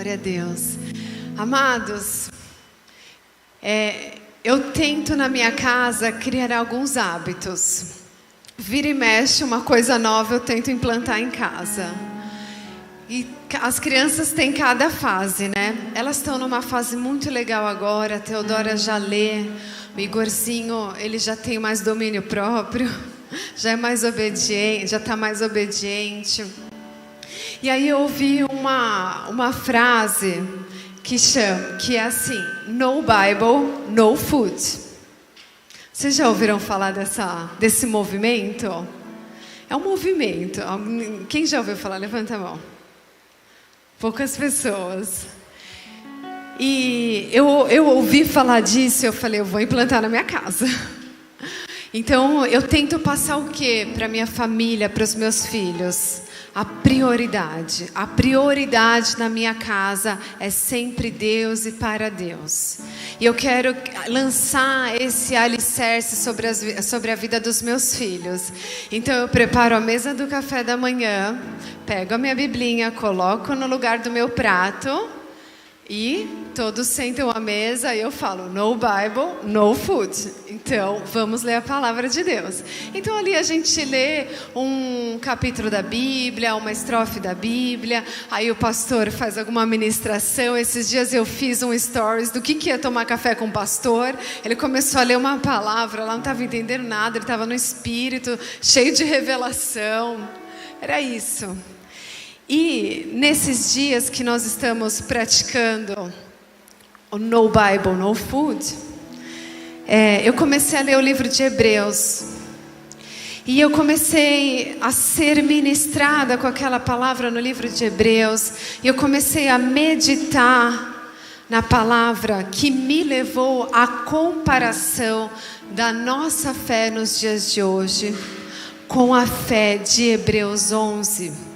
Glória a Deus. Amados, eu tento na minha casa criar alguns hábitos. Vira e mexe, uma coisa nova eu tento implantar em casa. E as crianças têm cada fase, né? Elas estão numa fase muito legal agora. A Teodora já lê, o Igorzinho, ele já tem mais domínio próprio, já é mais obediente, já está mais obediente. E aí eu ouvi uma frase que é assim: no Bible, no food. Vocês já ouviram falar desse movimento? É um movimento. Quem já ouviu falar? Levanta a mão. Poucas pessoas. E eu ouvi falar disso e eu falei, eu vou implantar na minha casa. Então eu tento passar o quê para minha família, para os meus filhos? A prioridade na minha casa é sempre Deus e para Deus. E eu quero lançar esse alicerce sobre a vida dos meus filhos. Então eu preparo a mesa do café da manhã, pego a minha biblinha, coloco no lugar do meu prato e todos sentam à mesa e eu falo, no Bible, no food. Então, vamos ler a palavra de Deus. Então, ali a gente lê um capítulo da Bíblia, uma estrofe da Bíblia. Aí o pastor faz alguma ministração. Esses dias eu fiz um stories do que é tomar café com o pastor. Ele começou a ler uma palavra, lá não estava entendendo nada. Ele estava no espírito, cheio de revelação. Era isso. E nesses dias que nós estamos praticando o No Bible, No Food, eu comecei a ler o livro de Hebreus. E eu comecei a ser ministrada com aquela palavra no livro de Hebreus. E eu comecei a meditar na palavra que me levou à comparação da nossa fé nos dias de hoje com a fé de Hebreus 11.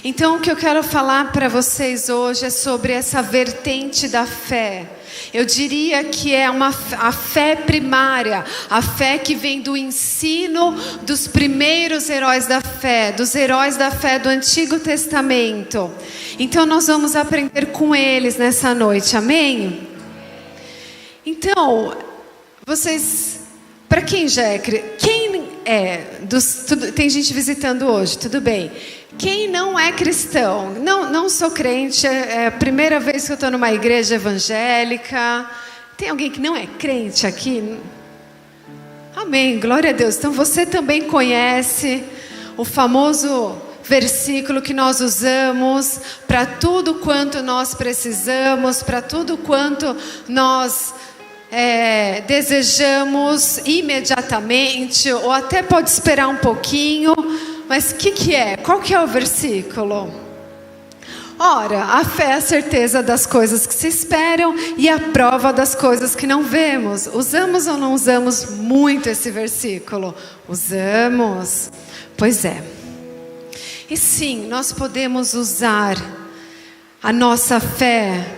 Então o que eu quero falar para vocês hoje é sobre essa vertente da fé. Eu diria que é a fé primária, a fé que vem do ensino dos primeiros heróis da fé, dos heróis da fé do Antigo Testamento. Então nós vamos aprender com eles nessa noite, amém? Então, vocês, para quem já é, tem gente visitando hoje, tudo bem. Quem não é cristão, não sou crente, é a primeira vez que eu estou numa igreja evangélica. Tem alguém que não é crente aqui? Amém, glória a Deus. Então você também conhece o famoso versículo que nós usamos para tudo quanto nós precisamos, para tudo quanto nós desejamos imediatamente, ou até pode esperar um pouquinho. Mas o que é? Qual que é o versículo? Ora, a fé é a certeza das coisas que se esperam e a prova das coisas que não vemos. Usamos ou não usamos muito esse versículo? Usamos. Pois é. E sim, nós podemos usar a nossa fé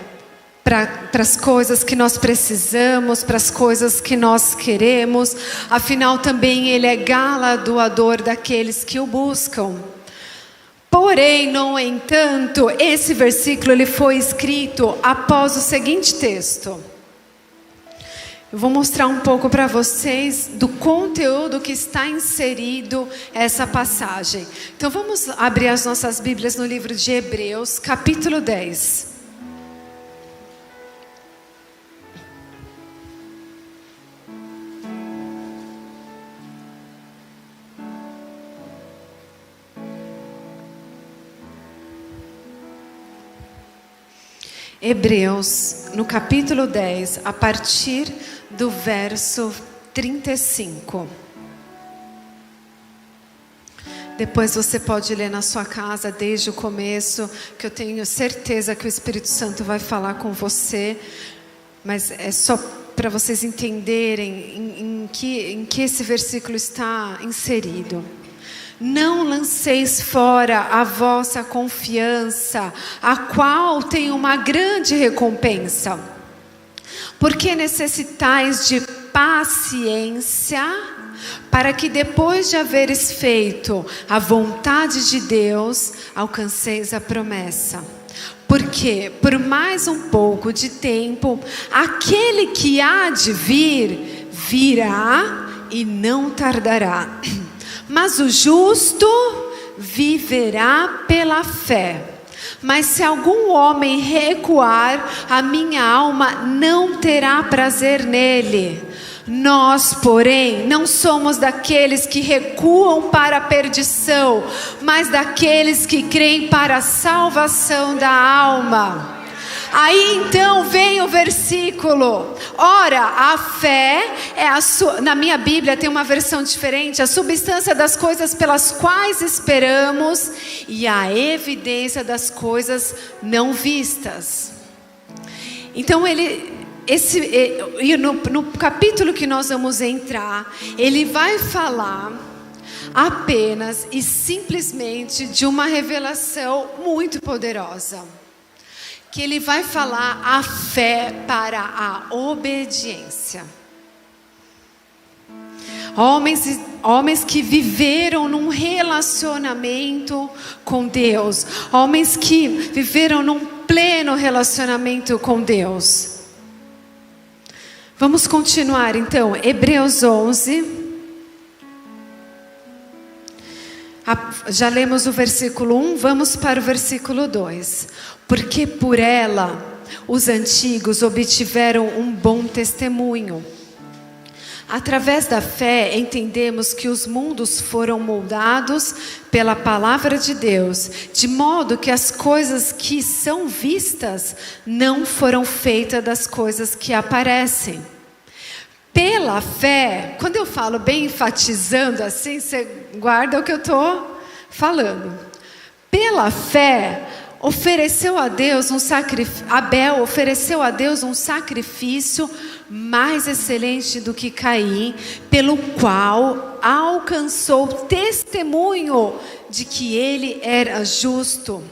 para as coisas que nós precisamos, para as coisas que nós queremos. Afinal, também Ele é galardoador daqueles que o buscam. Porém, no entanto, esse versículo ele foi escrito após o seguinte texto. Eu vou mostrar um pouco para vocês do conteúdo que está inserido essa passagem. Então vamos abrir as nossas Bíblias no livro de Hebreus, capítulo 10. Hebreus, no capítulo 10, a partir do verso 35. Depois você pode ler na sua casa desde o começo, que eu tenho certeza que o Espírito Santo vai falar com você. Mas é só para vocês entenderem em que esse versículo está inserido. Não lanceis fora a vossa confiança, a qual tem uma grande recompensa. Porque necessitais de paciência, para que depois de haveres feito a vontade de Deus, alcanceis a promessa. Porque por mais um pouco de tempo, aquele que há de vir, virá e não tardará. Mas o justo viverá pela fé. Mas se algum homem recuar, a minha alma não terá prazer nele. Nós, porém, não somos daqueles que recuam para a perdição, mas daqueles que creem para a salvação da alma. Aí então vem o versículo. Ora, a fé é na minha Bíblia tem uma versão diferente, a substância das coisas pelas quais esperamos e a evidência das coisas não vistas. Então no capítulo que nós vamos entrar, ele vai falar apenas e simplesmente de uma revelação muito poderosa. Que ele vai falar a fé para a obediência. Homens que viveram num relacionamento com Deus. Homens que viveram num pleno relacionamento com Deus. Vamos continuar então, Hebreus 11. Já lemos o versículo 1, vamos para o versículo 2. Porque por ela os antigos obtiveram um bom testemunho. Através da fé entendemos que os mundos foram moldados pela palavra de Deus, de modo que as coisas que são vistas não foram feitas das coisas que aparecem. Pela fé, quando eu falo bem enfatizando assim, você guarda o que eu estou falando. Pela fé, Abel ofereceu a Deus um sacrifício mais excelente do que Caim, pelo qual alcançou testemunho de que ele era justo,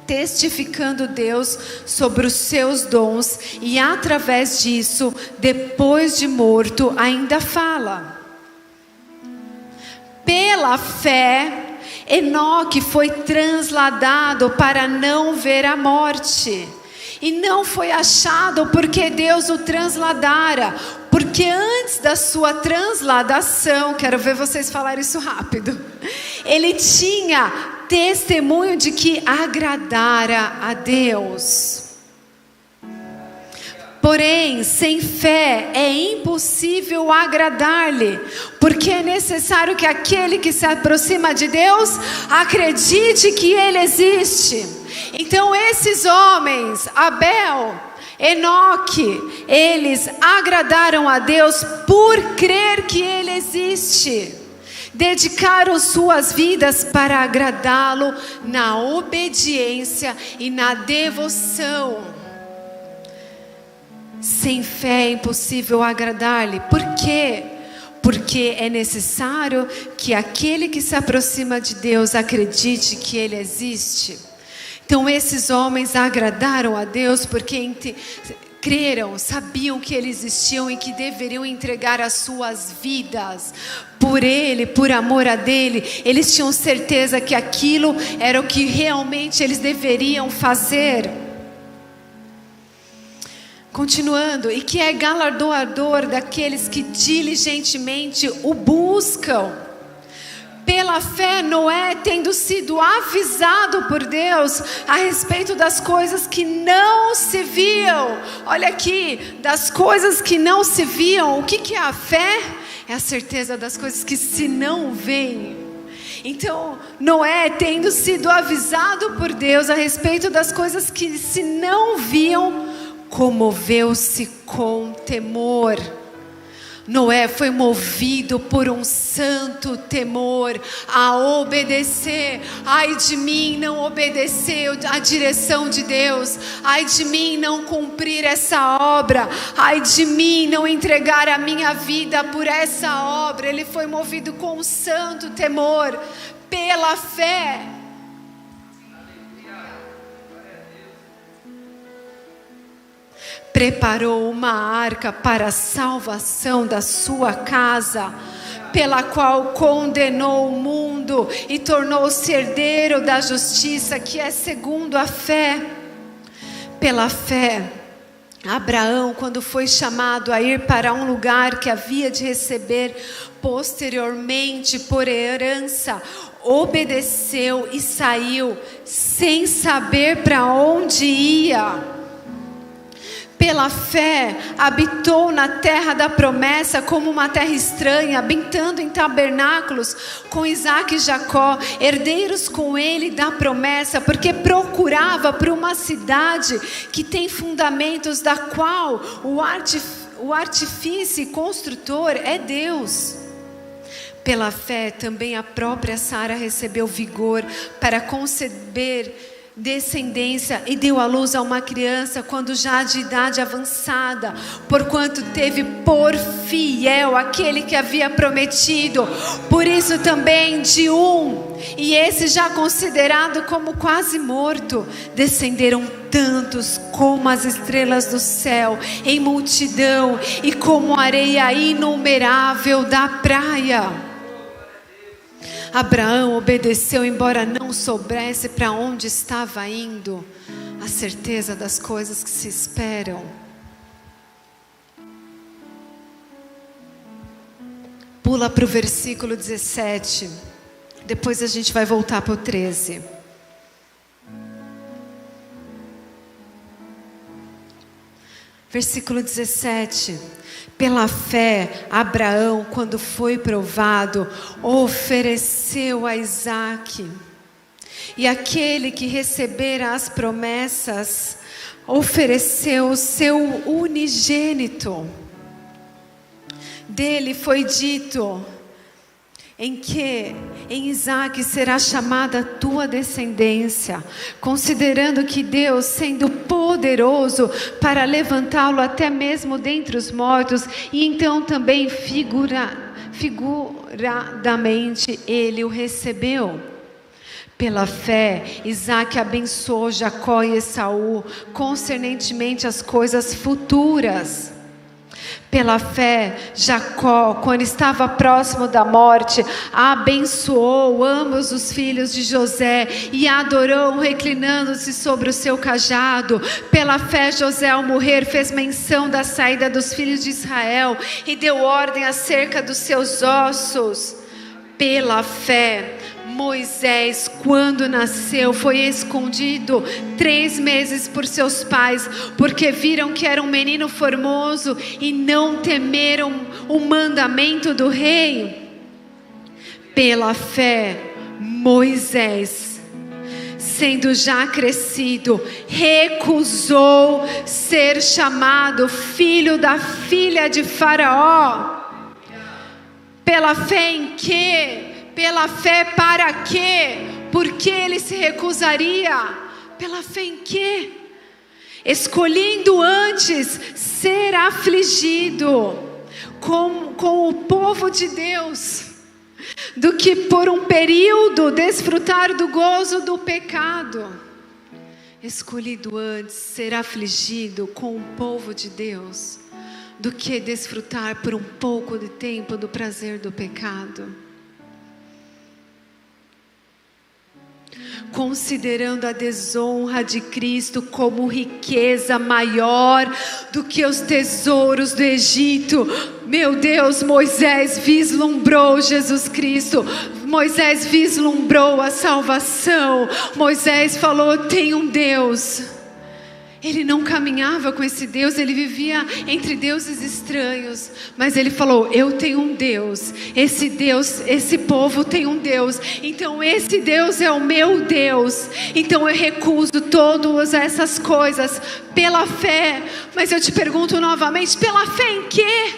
testificando Deus sobre os seus dons, e através disso, depois de morto, ainda fala. Pela fé, Enoque foi transladado para não ver a morte. E não foi achado porque Deus o transladara. Porque antes da sua transladação, quero ver vocês falarem isso rápido. Ele tinha testemunho de que agradara a Deus. Porém, sem fé é impossível agradar-lhe, porque é necessário que aquele que se aproxima de Deus acredite que Ele existe. Então esses homens, Abel, Enoque, eles agradaram a Deus por crer que Ele existe. Dedicaram suas vidas para agradá-lo na obediência e na devoção. Sem fé é impossível agradar-lhe. Por quê? Porque é necessário que aquele que se aproxima de Deus acredite que Ele existe. Então esses homens agradaram a Deus porque creram, sabiam que Ele existia e que deveriam entregar as suas vidas por Ele, por amor a dele. Eles tinham certeza que aquilo era o que realmente eles deveriam fazer. Continuando, e que é galardoador daqueles que diligentemente o buscam. Pela fé, Noé, tendo sido avisado por Deus a respeito das coisas que não se viam. Olha aqui, das coisas que não se viam. O que é a fé? É a certeza das coisas que se não veem. Então, Noé, tendo sido avisado por Deus a respeito das coisas que se não viam, comoveu-se com temor. Noé foi movido por um santo temor a obedecer. Ai de mim não obedecer a direção de Deus. Ai de mim não cumprir essa obra. Ai de mim não entregar a minha vida por essa obra. Ele foi movido com um santo temor pela fé. Preparou uma arca para a salvação da sua casa, pela qual condenou o mundo mundo e tornou-se herdeiro da justiça, que é segundo a fé. Pela fé, Abraão, quando foi chamado a ir para um lugar que havia de receber posteriormente por herança, obedeceu e saiu sem saber para onde ia. Pela fé, habitou na terra da promessa como uma terra estranha, habitando em tabernáculos com Isaque e Jacó, herdeiros com ele da promessa, porque procurava por uma cidade que tem fundamentos, da qual o artífice e construtor é Deus. Pela fé, também a própria Sara recebeu vigor para conceber descendência e deu à luz a uma criança quando já de idade avançada, porquanto teve por fiel aquele que havia prometido. Por isso também de um, e esse já considerado como quase morto, descenderam tantos como as estrelas do céu em multidão e como a areia inumerável da praia. Abraão obedeceu, embora não soubesse para onde estava indo. A certeza das coisas que se esperam. Pula para o versículo 17. Depois a gente vai voltar para o 13. Versículo 17. Pela fé, Abraão, quando foi provado, ofereceu a Isaque. E aquele que recebera as promessas, ofereceu o seu unigênito. Dele foi dito: em Isaque será chamada a tua descendência, considerando que Deus, sendo poderoso para levantá-lo até mesmo dentre os mortos, e então também figuradamente ele o recebeu. Pela fé, Isaque abençoou Jacó e Esaú, concernentemente às coisas futuras. Pela fé, Jacó, quando estava próximo da morte, abençoou ambos os filhos de José e adorou, reclinando-se sobre o seu cajado. Pela fé, José, ao morrer, fez menção da saída dos filhos de Israel e deu ordem acerca dos seus ossos. Pela fé, Moisés, quando nasceu, foi escondido 3 meses por seus pais, porque viram que era um menino formoso e não temeram o mandamento do rei. Pela fé, Moisés, sendo já crescido, recusou ser chamado filho da filha de Faraó. Pela fé em quê? Pela fé para quê? Por que ele se recusaria? Pela fé em quê? Escolhendo antes ser afligido com o povo de Deus, do que por um período desfrutar do gozo do pecado. Escolhido antes ser afligido com o povo de Deus, do que desfrutar por um pouco de tempo do prazer do pecado. Considerando a desonra de Cristo como riqueza maior do que os tesouros do Egito. Meu Deus, Moisés vislumbrou Jesus Cristo. Moisés vislumbrou a salvação. Moisés falou: tem um Deus. Ele não caminhava com esse Deus, ele vivia entre deuses estranhos, mas ele falou: eu tenho um Deus, esse povo tem um Deus, então esse Deus é o meu Deus, então eu recuso todas essas coisas pela fé. Mas eu te pergunto novamente, pela fé em quê?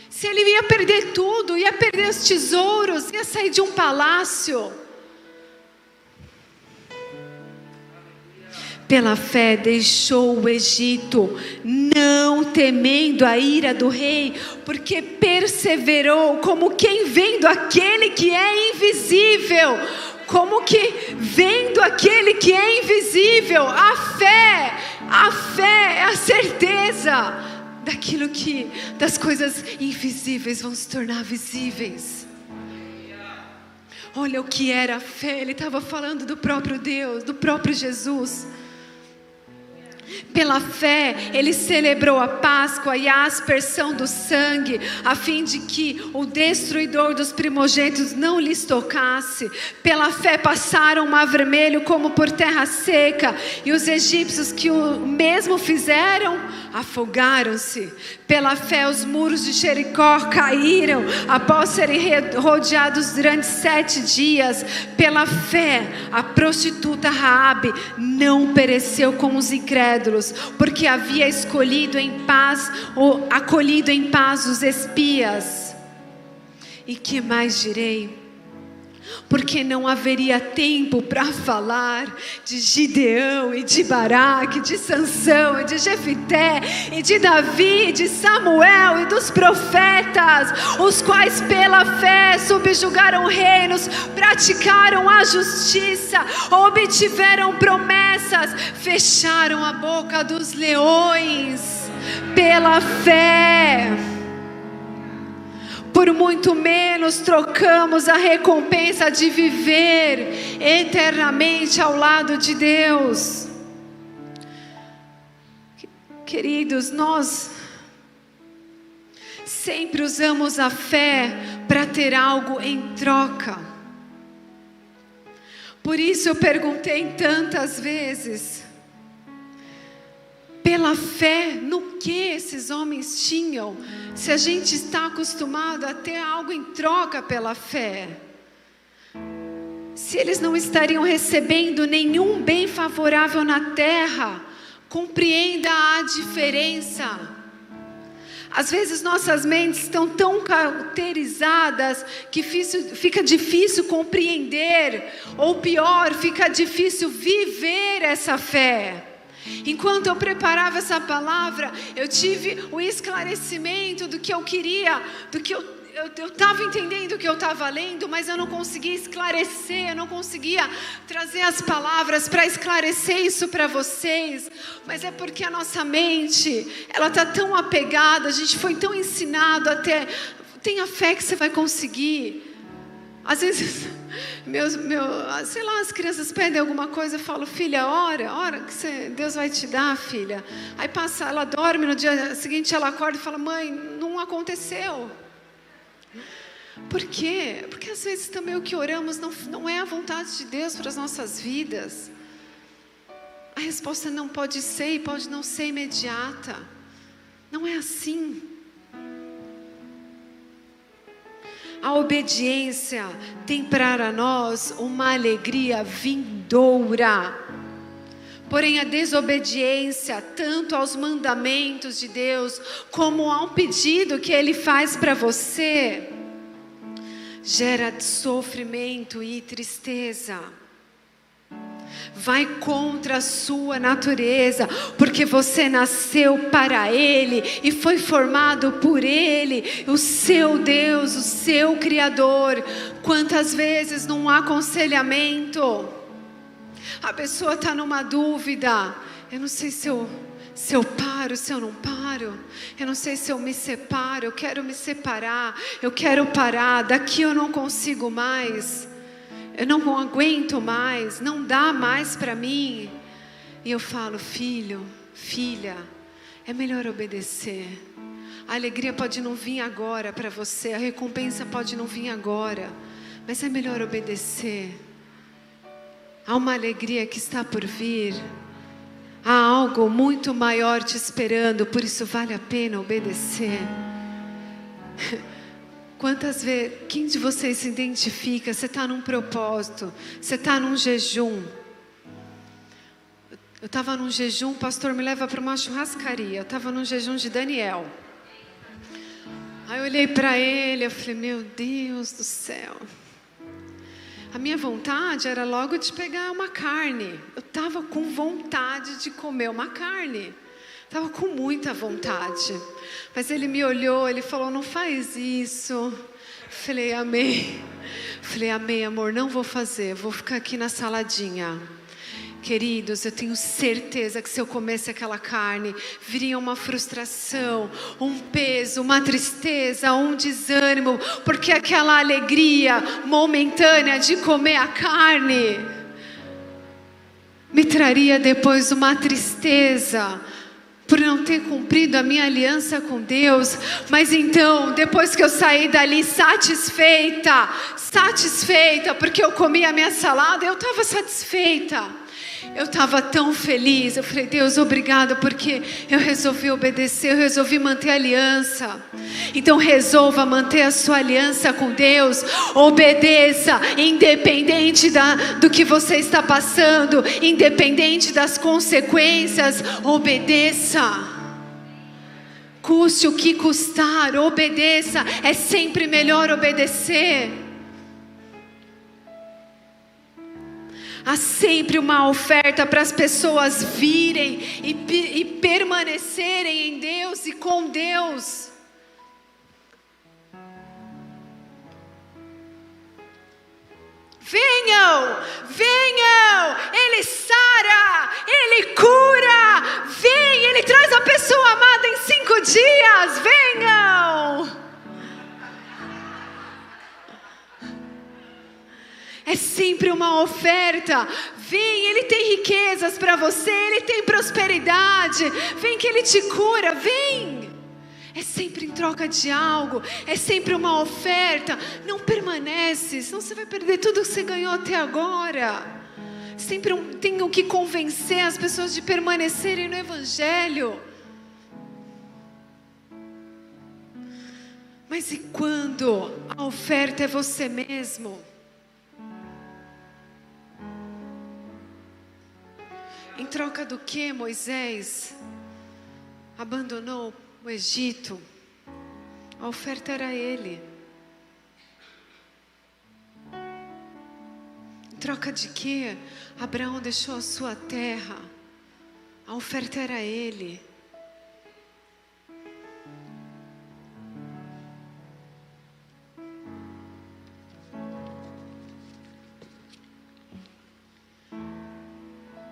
Se ele ia perder tudo, ia perder os tesouros, ia sair de um palácio. Pela fé deixou o Egito, não temendo a ira do rei, porque perseverou como quem vendo aquele que é invisível. Como que vendo aquele que é invisível. A fé é a certeza das coisas invisíveis vão se tornar visíveis. Olha o que era a fé. Ele estava falando do próprio Deus, do próprio Jesus. Pela fé, ele celebrou a Páscoa e a aspersão do sangue, a fim de que o destruidor dos primogênitos não lhes tocasse. Pela fé passaram o mar vermelho como por terra seca, e os egípcios que o mesmo fizeram, afogaram-se. Pela fé os muros de Jericó caíram, após serem rodeados durante 7 dias. Pela fé, a prostituta Raabe não pereceu com os incrédulos, porque havia acolhido em paz os espias. E que mais direi? Porque não haveria tempo para falar de Gideão e de Baraque, de Sansão e de Jefité e de Davi, de Samuel e dos profetas, os quais pela fé subjugaram reinos, praticaram a justiça, obtiveram promessas, fecharam a boca dos leões. Pela fé, por muito menos trocamos a recompensa de viver eternamente ao lado de Deus. Queridos, nós sempre usamos a fé para ter algo em troca. Por isso eu perguntei tantas vezes, pela fé, no que esses homens tinham? Se a gente está acostumado a ter algo em troca pela fé, se eles não estariam recebendo nenhum bem favorável na terra, compreenda a diferença. Às vezes nossas mentes estão tão cauterizadas que fica difícil compreender, ou pior, fica difícil viver essa fé. Enquanto eu preparava essa palavra, eu tive o esclarecimento do que eu queria, do que eu estava entendendo o que eu estava lendo, mas eu não conseguia esclarecer, eu não conseguia trazer as palavras para esclarecer isso para vocês. Mas é porque a nossa mente, ela está tão apegada, a gente foi tão ensinado até, tenha fé que você vai conseguir. Às vezes, sei lá, as crianças pedem alguma coisa, eu falo, filha, ora que Deus vai te dar, filha. Aí passa, ela dorme, no dia seguinte ela acorda e fala, mãe, não aconteceu. Por quê? Porque às vezes também o que oramos não é a vontade de Deus para as nossas vidas. A resposta não pode ser e pode não ser imediata. Não é assim. A obediência tem para nós uma alegria vindoura. Porém, a desobediência, tanto aos mandamentos de Deus, como a um pedido que Ele faz para você, gera sofrimento e tristeza. Vai contra a sua natureza, porque você nasceu para Ele e foi formado por Ele, o seu Deus, o seu Criador. Quantas vezes num aconselhamento, a pessoa está numa dúvida, eu não sei se eu paro, se eu não paro, eu não sei se eu me separo, eu quero me separar, eu quero parar, daqui eu não consigo mais. Eu não aguento mais, não dá mais para mim. E eu falo, filho, filha, é melhor obedecer. A alegria pode não vir agora para você, a recompensa pode não vir agora, mas é melhor obedecer. Há uma alegria que está por vir, há algo muito maior te esperando, por isso vale a pena obedecer. Quantas vezes, quem de vocês se identifica? Você está num propósito, você está num jejum. Eu estava num jejum, o pastor me leva para uma churrascaria. Eu estava num jejum de Daniel. Aí eu olhei para ele, eu falei, meu Deus do céu. A minha vontade era logo de pegar uma carne. Eu estava com vontade de comer uma carne. Estava com muita vontade. Mas ele me olhou, ele falou, não faz isso. Falei, amém. Falei, amém, amor, não vou fazer. Vou ficar aqui na saladinha. Queridos, eu tenho certeza que se eu comesse aquela carne, viria uma frustração, um peso, uma tristeza, um desânimo, porque aquela alegria momentânea de comer a carne me traria depois uma tristeza por não ter cumprido a minha aliança com Deus. Mas então, depois que eu saí dali satisfeita, porque eu comi a minha salada, eu estava satisfeita. Eu estava tão feliz. Eu falei: Deus, obrigado, porque eu resolvi obedecer, eu resolvi manter a aliança. Então resolva manter a sua aliança com Deus. Obedeça, independente do que você está passando, independente das consequências. Obedeça, custe o que custar, obedeça. É sempre melhor obedecer. Há sempre uma oferta para as pessoas virem e permanecerem em Deus e com Deus. Venham, venham, Ele sara, Ele cura, vem, Ele traz a pessoa amada em 5 dias, venham. É sempre uma oferta. Vem, Ele tem riquezas para você, Ele tem prosperidade. Vem que Ele te cura, vem. É sempre em troca de algo, é sempre uma oferta. Não permanece, senão você vai perder tudo que você ganhou até agora. Sempre tenho que convencer as pessoas de permanecerem no Evangelho. Mas e quando a oferta é você mesmo? Em troca do que Moisés abandonou o Egito? A oferta era ele. Em troca de que Abraão deixou a sua terra? A oferta era ele.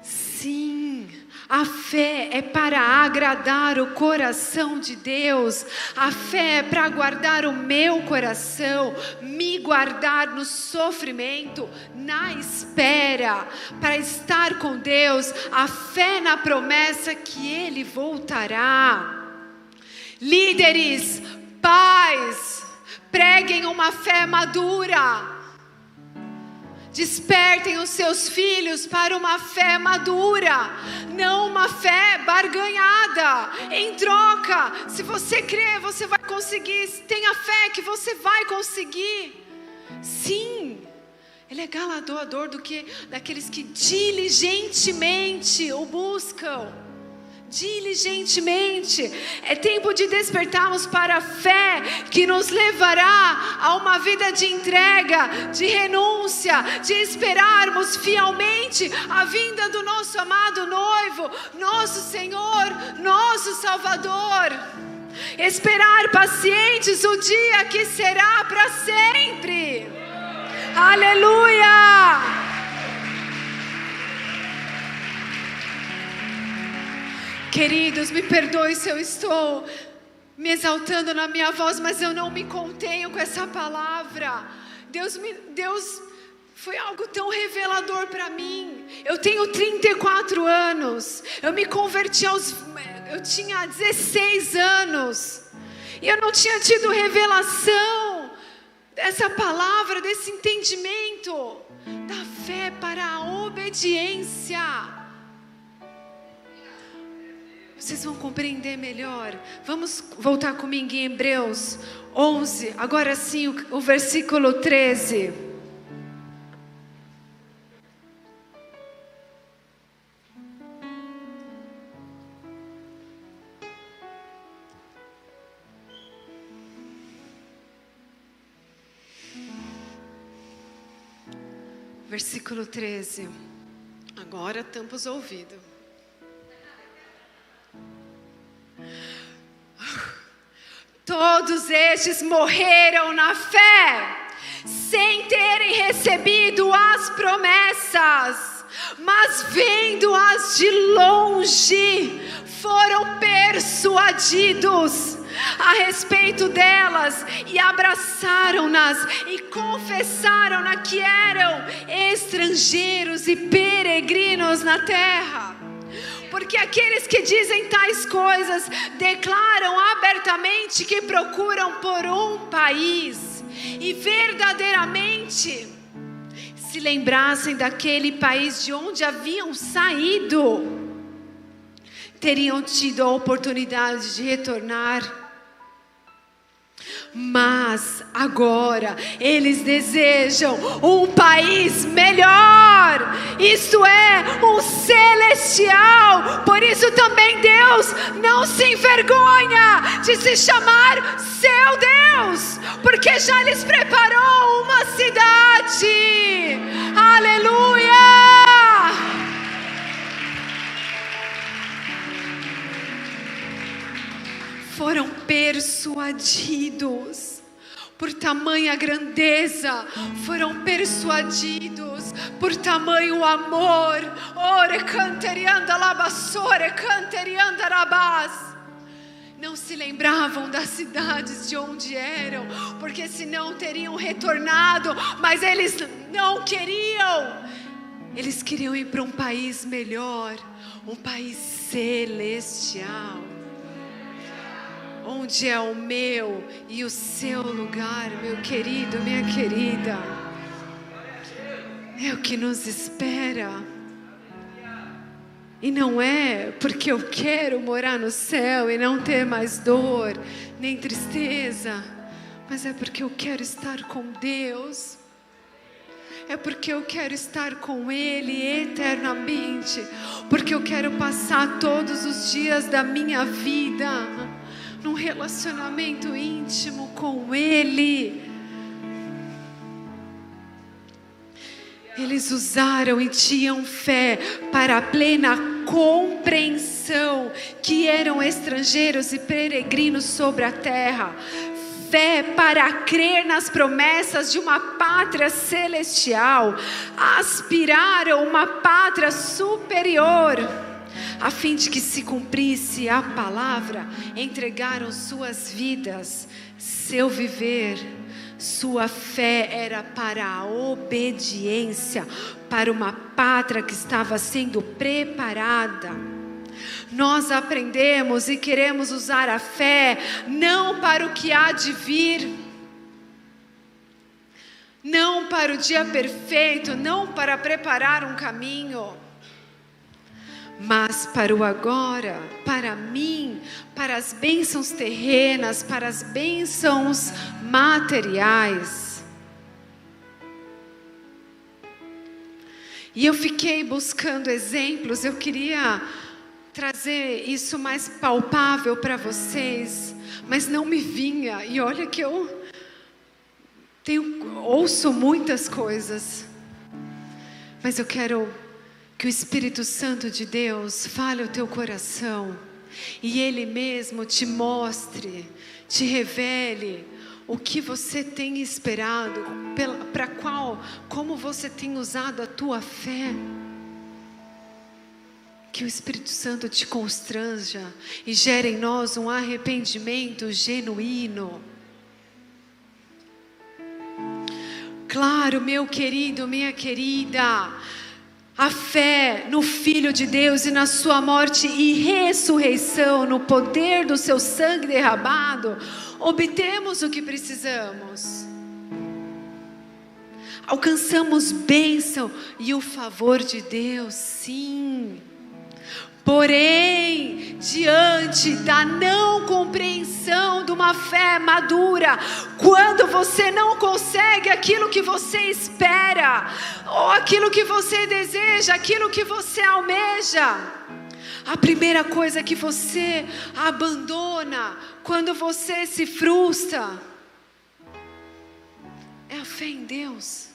Sim, a fé é para agradar o coração de Deus. A fé é para guardar o meu coração, me guardar no sofrimento, na espera, para estar com Deus. A fé na promessa que Ele voltará. Líderes, pais, preguem uma fé madura. Despertem os seus filhos para uma fé madura, não uma fé barganhada, em troca. Se você crê, você vai conseguir. Tenha fé que você vai conseguir. Sim, Ele é galardoador daqueles que diligentemente o buscam. Diligentemente. É tempo de despertarmos para a fé que nos levará a uma vida de entrega, de renúncia, de esperarmos fielmente a vinda do nosso amado noivo, nosso Senhor, nosso Salvador. Esperar pacientes o dia que será para sempre. Aleluia! Queridos, me perdoe se eu estou me exaltando na minha voz, mas eu não me contenho com essa palavra. Deus foi algo tão revelador para mim. Eu tenho 34 anos. Eu me converti eu tinha 16 anos. E eu não tinha tido revelação dessa palavra, desse entendimento da fé para a obediência. Vocês vão compreender melhor. Vamos voltar comigo em Hebreus 11. Agora sim, o versículo 13. Versículo 13. Agora tampa os ouvidos. Todos estes morreram na fé, sem terem recebido as promessas, mas vendo-as de longe, foram persuadidos a respeito delas e abraçaram-nas e confessaram-na que eram estrangeiros e peregrinos na terra. Porque aqueles que dizem tais coisas declaram abertamente que procuram por um país e verdadeiramente se lembrassem daquele país de onde haviam saído, teriam tido a oportunidade de retornar. Mas agora eles desejam um país melhor, isto é, um celestial. Por isso também Deus não se envergonha de se chamar seu Deus, porque já lhes preparou uma cidade. Aleluia! Foram persuadidos por tamanha grandeza, foram persuadidos por tamanho amor. Ore canterianda labassore canterianda rabás. Não se lembravam das cidades de onde eram, porque senão teriam retornado, mas eles não queriam. Eles queriam ir para um país melhor, um país celestial, onde é o meu e o seu lugar, meu querido, minha querida. É o que nos espera. E não é porque eu quero morar no céu e não ter mais dor, nem tristeza, mas é porque eu quero estar com Deus. É porque eu quero estar com Ele eternamente, porque eu quero passar todos os dias da minha vida num relacionamento íntimo com Ele. Eles usaram e tinham fé para a plena compreensão que eram estrangeiros e peregrinos sobre a terra. Fé para crer nas promessas de uma pátria celestial. Aspiraram uma pátria superior. A fim de que se cumprisse a palavra, entregaram suas vidas, seu viver, sua fé era para a obediência, para uma pátria que estava sendo preparada. Nós aprendemos e queremos usar a fé não para o que há de vir, não para o dia perfeito, não para preparar um caminho, mas para o agora, para mim, para as bênçãos terrenas, para as bênçãos materiais. E eu fiquei buscando exemplos, eu queria trazer isso mais palpável para vocês, mas não me vinha. E olha que eu ouço muitas coisas, mas eu quero que o Espírito Santo de Deus fale ao teu coração e Ele mesmo te mostre, te revele o que você tem esperado, como você tem usado a tua fé. Que o Espírito Santo te constranja e gere em nós um arrependimento genuíno. Claro, meu querido, minha querida, a fé no Filho de Deus e na sua morte e ressurreição, no poder do seu sangue derramado, obtemos o que precisamos. Alcançamos bênção e o favor de Deus, sim. Porém, diante da não compreensão de uma fé madura, quando você não consegue aquilo que você espera, ou aquilo que você deseja, aquilo que você almeja, a primeira coisa que você abandona, quando você se frustra, é a fé em Deus.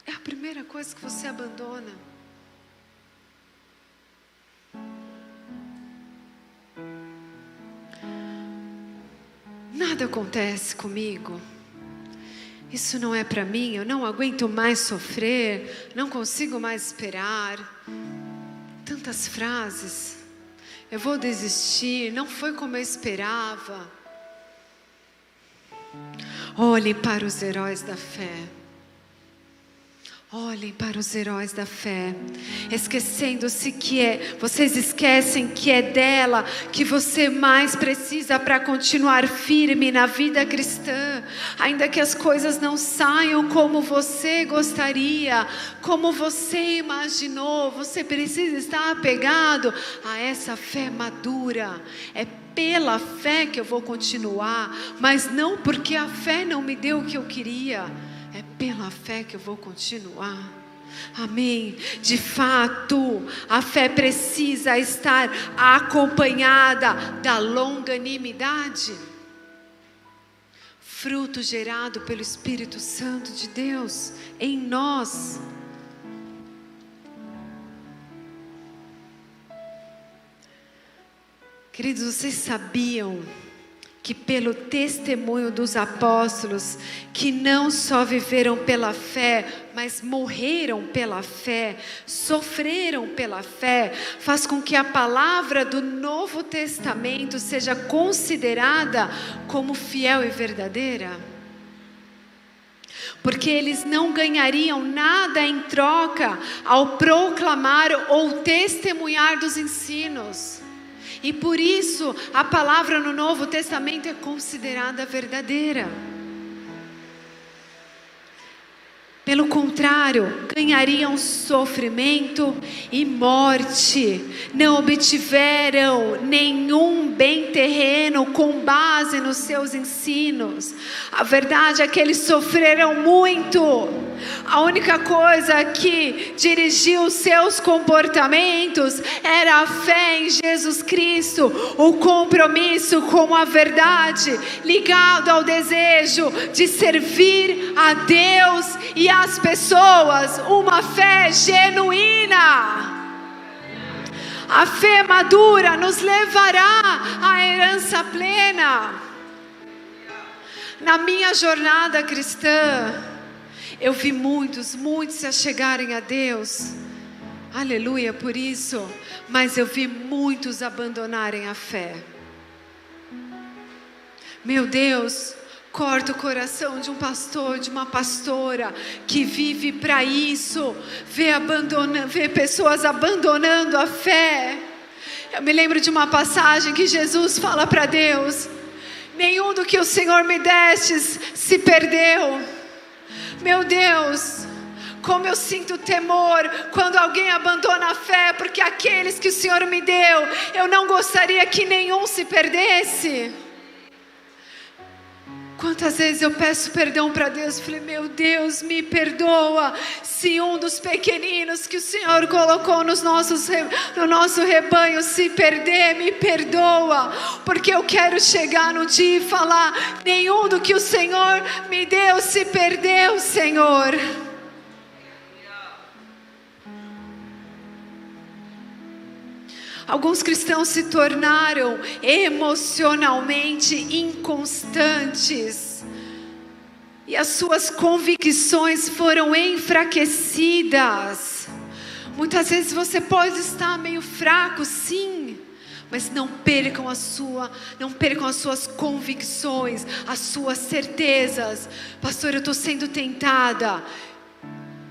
É a primeira coisa que você abandona. Nada acontece comigo, Isso não é para mim, eu não aguento mais sofrer, não consigo mais esperar. Tantas frases. Eu vou desistir, não foi como eu esperava. Olhem para os heróis da fé. Olhem para os heróis da fé, esquecendo-se vocês esquecem que é dela que você mais precisa para continuar firme na vida cristã. Ainda que as coisas não saiam como você gostaria, como você imaginou, você precisa estar apegado a essa fé madura. É pela fé que eu vou continuar, mas não porque a fé não me deu o que eu queria. É pela fé que eu vou continuar. Amém. De fato, a fé precisa estar acompanhada da longanimidade, fruto gerado pelo Espírito Santo de Deus em nós. Queridos, vocês sabiam que pelo testemunho dos apóstolos, que não só viveram pela fé, mas morreram pela fé, sofreram pela fé, faz com que a palavra do Novo Testamento seja considerada como fiel e verdadeira? Porque eles não ganhariam nada em troca ao proclamar ou testemunhar dos ensinos. E por isso a palavra no Novo Testamento é considerada verdadeira. Pelo contrário, ganhariam sofrimento e morte. Não obtiveram nenhum bem terreno com base nos seus ensinos. A verdade é que eles sofreram muito. A única coisa que dirigiu os seus comportamentos era a fé em Jesus Cristo, o compromisso com a verdade, ligado ao desejo de servir a Deus e às pessoas, uma fé genuína. A fé madura nos levará à herança plena. Na minha jornada cristã, eu vi muitos se achegarem a Deus, aleluia por isso, mas eu vi muitos abandonarem a fé. Meu Deus, corta o coração de um pastor, de uma pastora que vive para isso, vê pessoas abandonando a fé. Eu me lembro de uma passagem que Jesus fala para Deus: nenhum do que o Senhor me destes se perdeu. Meu Deus, como eu sinto temor quando alguém abandona a fé, porque aqueles que o Senhor me deu, eu não gostaria que nenhum se perdesse. Quantas vezes eu peço perdão para Deus, falei: meu Deus, me perdoa, se um dos pequeninos que o Senhor colocou no nosso rebanho se perder, me perdoa, porque eu quero chegar no dia e falar: nenhum do que o Senhor me deu se perdeu, Senhor. Alguns cristãos se tornaram emocionalmente inconstantes e as suas convicções foram enfraquecidas. Muitas vezes você pode estar meio fraco, sim, mas não percam as suas convicções, as suas certezas. Pastor, eu estou sendo tentada.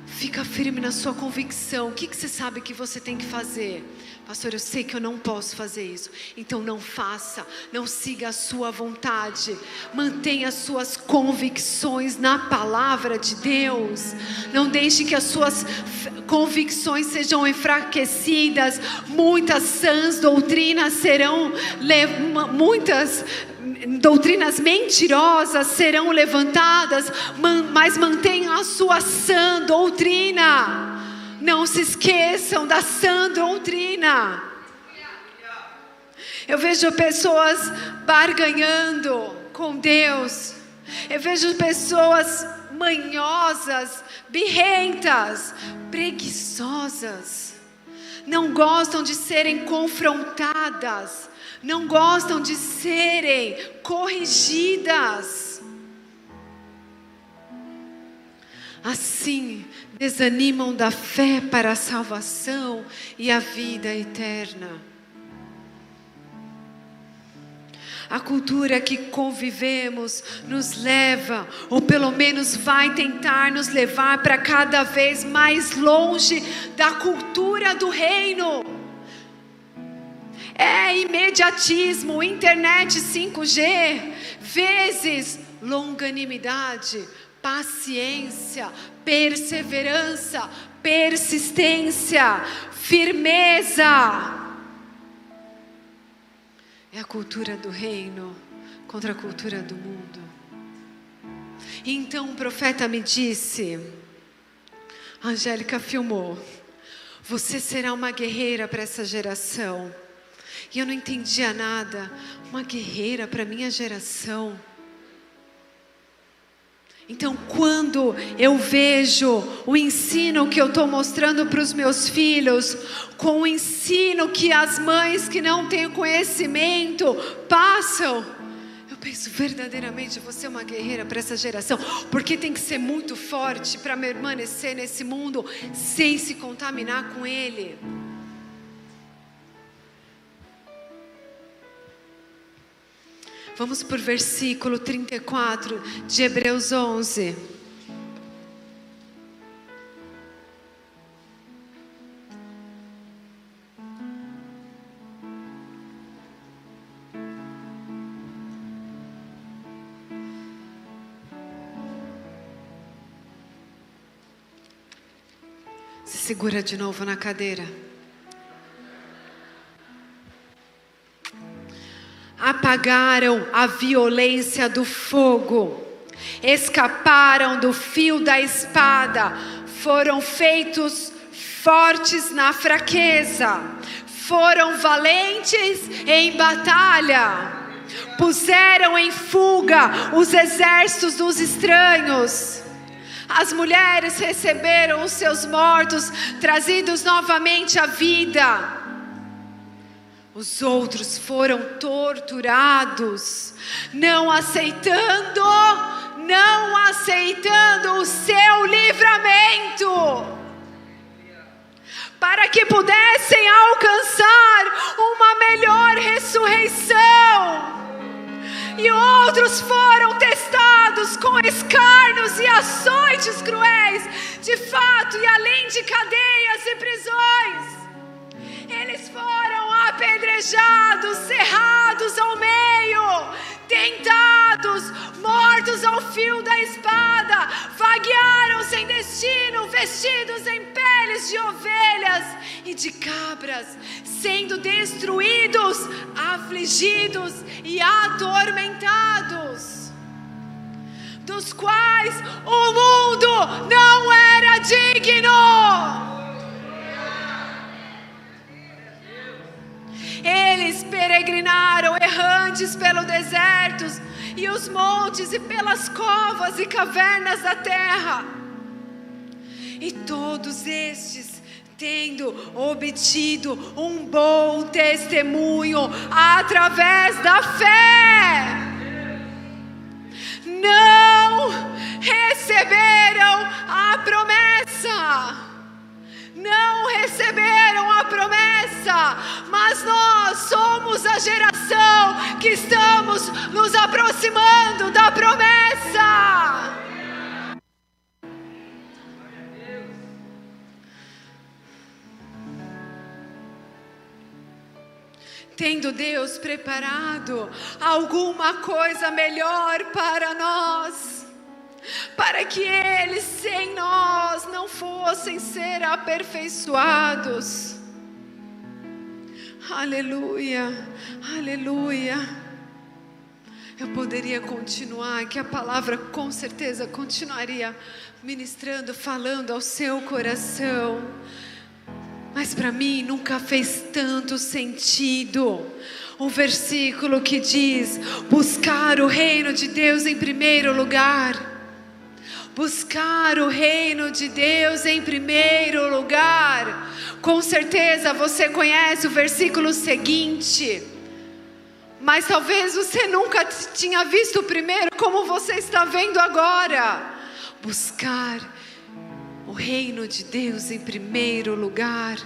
Fica firme na sua convicção. O que você sabe que você tem que fazer? Pastor, eu sei que eu não posso fazer isso. Então não faça, não siga a sua vontade. Mantenha as suas convicções na palavra de Deus. Não deixe que as suas convicções sejam enfraquecidas. Muitas sãs doutrinas muitas doutrinas mentirosas serão levantadas, mas mantenham a sua sã doutrina. Não se esqueçam da sã doutrina. Eu vejo pessoas barganhando com Deus. Eu vejo pessoas manhosas, birrentas, preguiçosas. Não gostam de serem confrontadas. Não gostam de serem corrigidas. assim desanimam da fé para a salvação e a vida eterna. A cultura que convivemos nos leva, ou pelo menos vai tentar nos levar para cada vez mais longe da cultura do reino. É imediatismo, internet 5G, vezes longanimidade, paciência, perseverança, persistência, firmeza. É a cultura do reino contra a cultura do mundo. E então o profeta me disse, a Angélica filmou, você será uma guerreira para essa geração. E eu não entendia nada. Uma guerreira para minha geração. Então quando eu vejo o ensino que eu estou mostrando para os meus filhos, com o ensino que as mães que não têm conhecimento passam, eu penso verdadeiramente, você é uma guerreira para essa geração, porque tem que ser muito forte para permanecer nesse mundo sem se contaminar com ele. Vamos por versículo 34 de Hebreus 11. Se segura de novo na cadeira. Apagaram a violência do fogo, escaparam do fio da espada, foram feitos fortes na fraqueza, foram valentes em batalha, puseram em fuga os exércitos dos estranhos. As mulheres receberam os seus mortos, trazidos novamente à vida. Os outros foram torturados, não aceitando o seu livramento, para que pudessem alcançar uma melhor ressurreição. E outros foram testados com escárnios e açoites cruéis, de fato, e além de cadeias e prisões. Eles foram apedrejados, serrados ao meio, tentados, mortos ao fio da espada, vaguearam sem destino, vestidos em peles de ovelhas e de cabras, sendo destruídos, afligidos e atormentados, dos quais o mundo não era digno. Eles peregrinaram errantes pelo deserto e os montes e pelas covas e cavernas da terra. E todos estes, tendo obtido um bom testemunho através da fé, não receberam a promessa. Não receberam a promessa, mas nós somos a geração que estamos nos aproximando da promessa. Tendo Deus preparado alguma coisa melhor para nós, para que eles sem nós não fossem ser aperfeiçoados. Aleluia, aleluia. Eu poderia continuar, que a palavra com certeza continuaria ministrando, falando ao seu coração, mas para mim nunca fez tanto sentido o versículo que diz: buscar o reino de Deus em primeiro lugar. Buscar o reino de Deus em primeiro lugar. Com certeza você conhece o versículo seguinte, mas talvez você nunca tinha visto o primeiro como você está vendo agora. Buscar o reino de Deus em primeiro lugar.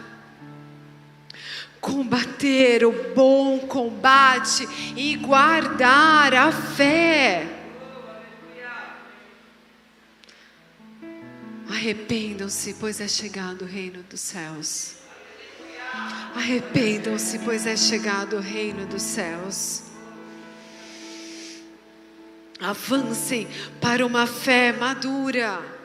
Combater o bom combate e guardar a fé. Arrependam-se, pois é chegado o reino dos céus. Arrependam-se, pois é chegado o reino dos céus. Avancem para uma fé madura.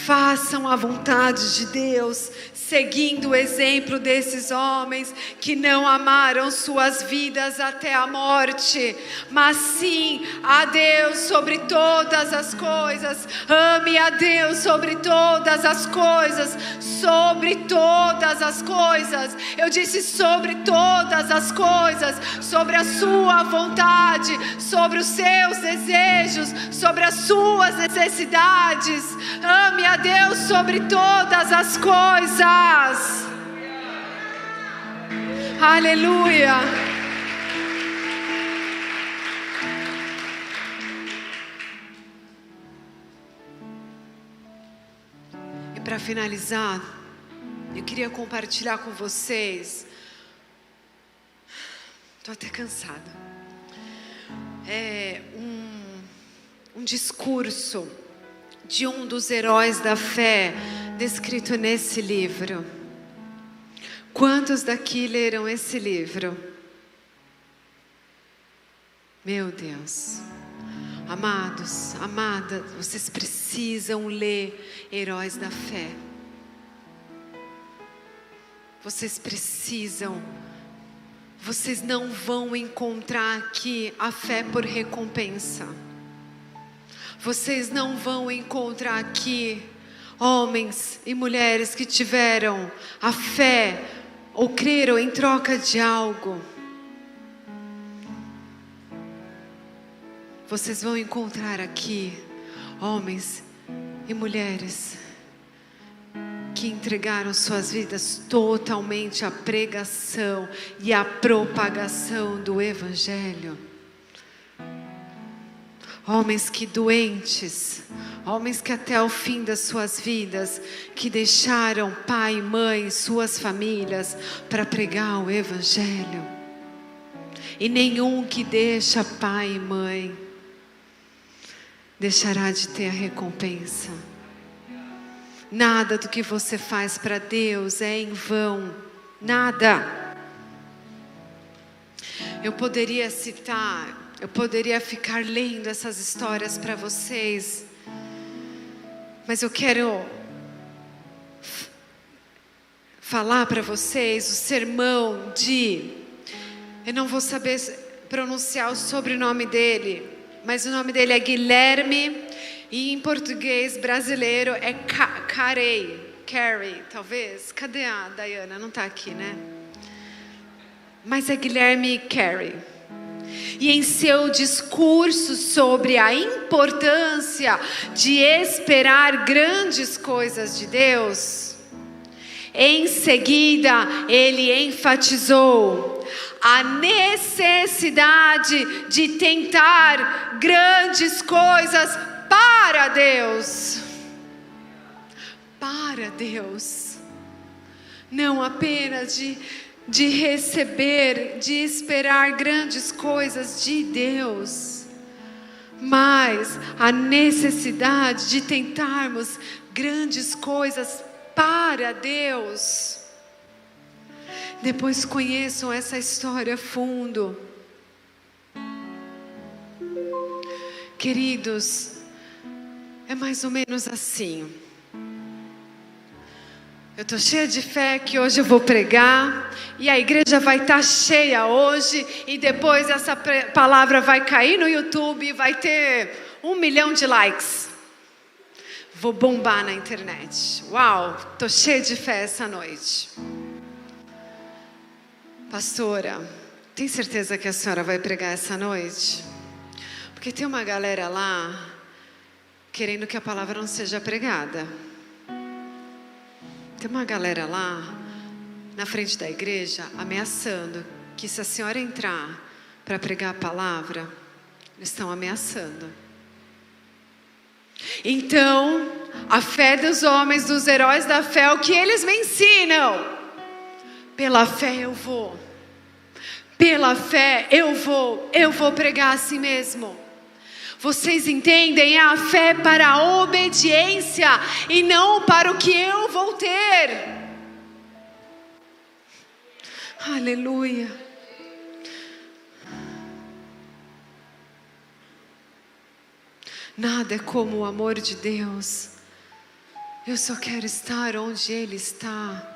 Façam a vontade de Deus, seguindo o exemplo desses homens que não amaram suas vidas até a morte, mas sim a Deus sobre todas as coisas. Ame a Deus sobre todas as coisas, sobre todas as coisas. Eu disse sobre todas as coisas, sobre a sua vontade, sobre os seus desejos, sobre as suas necessidades. Ame a Deus sobre todas as coisas. Aleluia. E para finalizar, eu queria compartilhar com vocês. Estou até cansada. Um discurso de um dos heróis da fé descrito nesse livro. Quantos daqui leram esse livro? Meu Deus. Amados, amadas, vocês precisam ler Heróis da Fé. Vocês precisam. Vocês não vão encontrar aqui a fé por recompensa. Vocês não vão encontrar aqui homens e mulheres que tiveram a fé ou creram em troca de algo. Vocês vão encontrar aqui homens e mulheres que entregaram suas vidas totalmente à pregação e à propagação do Evangelho. Homens que doentes, homens que até o fim das suas vidas, que deixaram pai e mãe, suas famílias, para pregar o Evangelho. E nenhum que deixa pai e mãe, deixará de ter a recompensa. Nada do que você faz para Deus é em vão, nada. Eu poderia ficar lendo essas histórias para vocês, mas eu quero falar para vocês o sermão eu não vou saber pronunciar o sobrenome dele, mas o nome dele é Guilherme, e em português brasileiro é Carey, talvez. Cadê a Dayana? Não está aqui, né? Mas é Guilherme Carey. E em seu discurso sobre a importância de esperar grandes coisas de Deus, em seguida ele enfatizou a necessidade de tentar grandes coisas para Deus. Para Deus. Não apenas de receber, de esperar grandes coisas de Deus, mas a necessidade de tentarmos grandes coisas para Deus. Depois conheçam essa história a fundo. Queridos, é mais ou menos assim. Eu estou cheia de fé que hoje eu vou pregar e a igreja vai estar cheia hoje, e depois essa palavra vai cair no YouTube e vai ter 1 milhão de likes. Vou bombar na internet. Uau, estou cheia de fé essa noite. Pastora, tem certeza que a senhora vai pregar essa noite? Porque tem uma galera lá querendo que a palavra não seja pregada. Tem uma galera lá na frente da igreja ameaçando que se a senhora entrar para pregar a palavra, eles estão ameaçando. Então, a fé dos homens, dos heróis da fé, o que eles me ensinam? Pela fé eu vou. Pela fé eu vou pregar a si mesmo. Vocês entendem? É a fé para a obediência e não para o que eu vou ter. Aleluia. Nada é como o amor de Deus. Eu só quero estar onde Ele está.